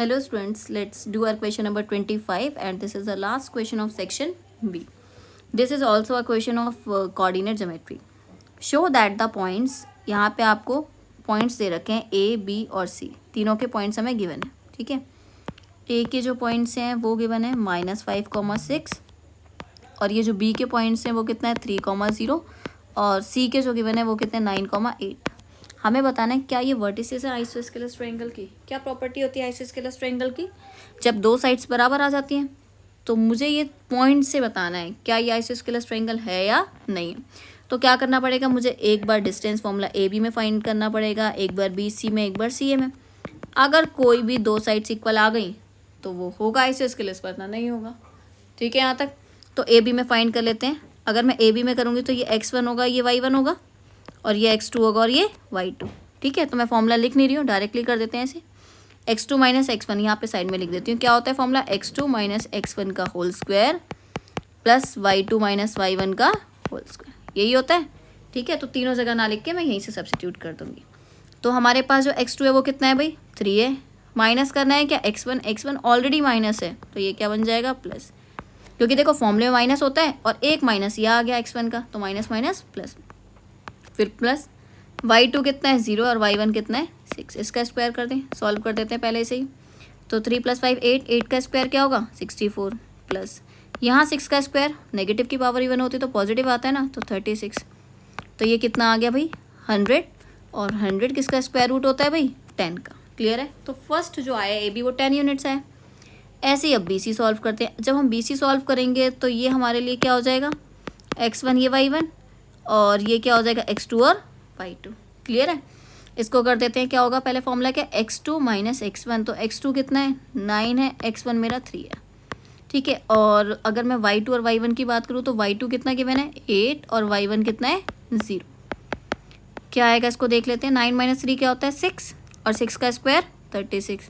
Hello students, let's do our question number 25 and this is the last question of section B. This is also a question of coordinate geometry. Show that the points, यहाँ पे आपको points दे रखे हैं A, B और C. तीनों के points हमें given है, ठीक है. A के जो points हैं वो given है -5,6 और ये जो B के points हैं वो कितना है 3,0 और C के जो given है वो कितने 9,8. हमें बताना है क्या ये वर्टिसेस है आइसोस्केलस ट्रायंगल की. क्या प्रॉपर्टी होती है आइसोस्केलस ट्रायंगल की? जब दो साइड्स बराबर आ जाती हैं. तो मुझे ये पॉइंट से बताना है क्या ये आइसोस्केलस ट्रायंगल है या नहीं. तो क्या करना पड़ेगा, मुझे एक बार डिस्टेंस फॉर्मूला ए बी में फाइंड करना पड़ेगा, एक बार बी सी में, एक बार सी ए में. अगर कोई भी दो साइड्स इक्वल आ गई तो वो होगा आइसोस्केलस, वरना नहीं होगा. ठीक है यहाँ तक. तो ए बी में फाइंड कर लेते हैं. अगर मैं ए बी में करूँगी तो ये x1 होगा, ये y1 होगा और ये x2 होगा और ये y2. ठीक है, तो मैं फॉर्मूला लिख नहीं रही हूँ, डायरेक्टली कर देते हैं ऐसे. x2 माइनस x1 यहाँ पे साइड में लिख देती हूँ. क्या होता है फॉर्मूला, x2 माइनस x1 का whole square plus y2 minus y1 का होल स्क्वायर, यही होता है. ठीक है, तो तीनों जगह ना लिख के मैं यहीं से सब्स्टिट्यूट कर दूँगी. तो हमारे पास जो x2 है वो कितना है भाई 3 है. माइनस करना है क्या x1 ऑलरेडी माइनस है तो ये क्या बन जाएगा प्लस, क्योंकि देखो फॉर्मूले में माइनस होता है और एक माइनस ये आ गया x1 का, तो माइनस माइनस प्लस, फिर प्लस y2 कितना है 0 और y1 कितना है 6. इसका स्क्वायर कर दें, सॉल्व कर देते हैं पहले से ही. तो 3 + 5 8, 8 का स्क्वायर क्या होगा 64 प्लस यहाँ 6 का स्क्वायर, नेगेटिव की पावर इवन होती है तो पॉजिटिव आता है ना, तो 36. तो ये कितना आ गया भाई 100 और 100 किसका स्क्वायर रूट होता है भाई 10 का. क्लियर है. तो फर्स्ट जो आया ए बी वो 10 यूनिट्स है. ऐसे ही अब बी सी सॉल्व करते हैं. जब हम बी सी सॉल्व करेंगे तो ये हमारे लिए क्या हो जाएगा x1 ये y1 और ये क्या हो जाएगा x2 और y2. क्लियर है. इसको कर देते हैं, क्या होगा पहले फॉर्मूला क्या x2 माइनस x1, तो x2 कितना है 9 है, x1 मेरा 3 है. ठीक है, और अगर मैं y2 और y1 की बात करूँ तो y2 कितना गिवन है 8 और y1 कितना है 0. क्या आएगा इसको देख लेते हैं. 9 माइनस 3 क्या होता है 6 और 6 का स्क्वायर 36.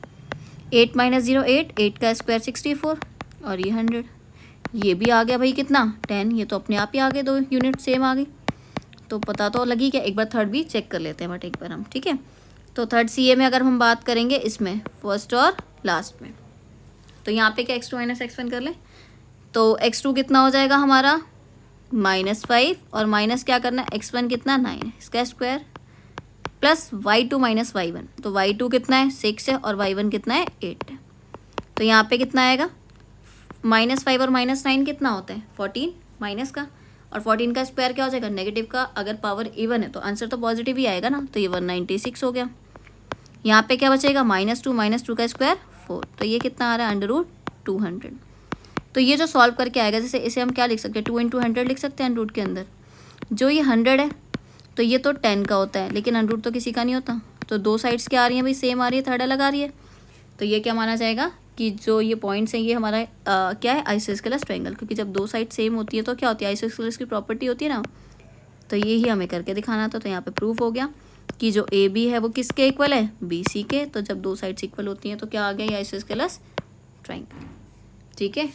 8 माइनस 0 8, 8 का स्क्वायर 64 और ये 100. ये भी आ गया भाई कितना 10. ये तो अपने आप ही आ गए, दो यूनिट सेम आ गई. तो पता तो लगी क्या, एक बार थर्ड भी चेक कर लेते हैं बट एक बार हम. ठीक है, तो थर्ड सी ए में अगर हम बात करेंगे इसमें फर्स्ट और लास्ट में, तो यहाँ पे क्या x2 माइनस x1 कर ले. तो x2 कितना हो जाएगा हमारा -5 और माइनस क्या करना है x1 कितना 9 है, इसका square plus y2 minus y1, तो y2 कितना है 6 है और y1 कितना है 8 है. तो यहाँ पे कितना आएगा -5 और -9 कितना होता है 14 माइनस का, और 14 का स्क्वायर क्या हो जाएगा नेगेटिव का. अगर पावर इवन है तो आंसर तो पॉजिटिव ही आएगा ना, तो ये 196 हो गया. यहाँ पे क्या बचेगा -2 का स्क्वायर 4, तो ये कितना आ रहा है √200. तो ये जो सॉल्व करके आएगा, जैसे इसे हम क्या लिख सकते हैं 2 × 100 लिख सकते हैं रूट के अंदर. जो ये 100 है तो ये तो 10 का होता है, लेकिन अंडर रूट तो किसी का नहीं होता. तो दो साइड्स क्या आ रही हैं भाई सेम आ रही है, थर्ड अलग आ रही है. तो ये क्या माना जाएगा कि जो ये पॉइंट्स हैं ये हमारा क्या है आइसोस्केलस ट्रायंगल, क्योंकि जब दो साइड सेम होती है तो क्या होती है आइसोस्केलस की प्रॉपर्टी होती है ना. तो ये ही हमें करके दिखाना था. तो यहाँ पे प्रूफ हो गया कि जो ए बी है वो किसके इक्वल है बी सी के. तो जब दो साइड्स इक्वल होती हैं तो क्या आ गया ये आइसोस्केलस ट्रायंगल. ठीक है.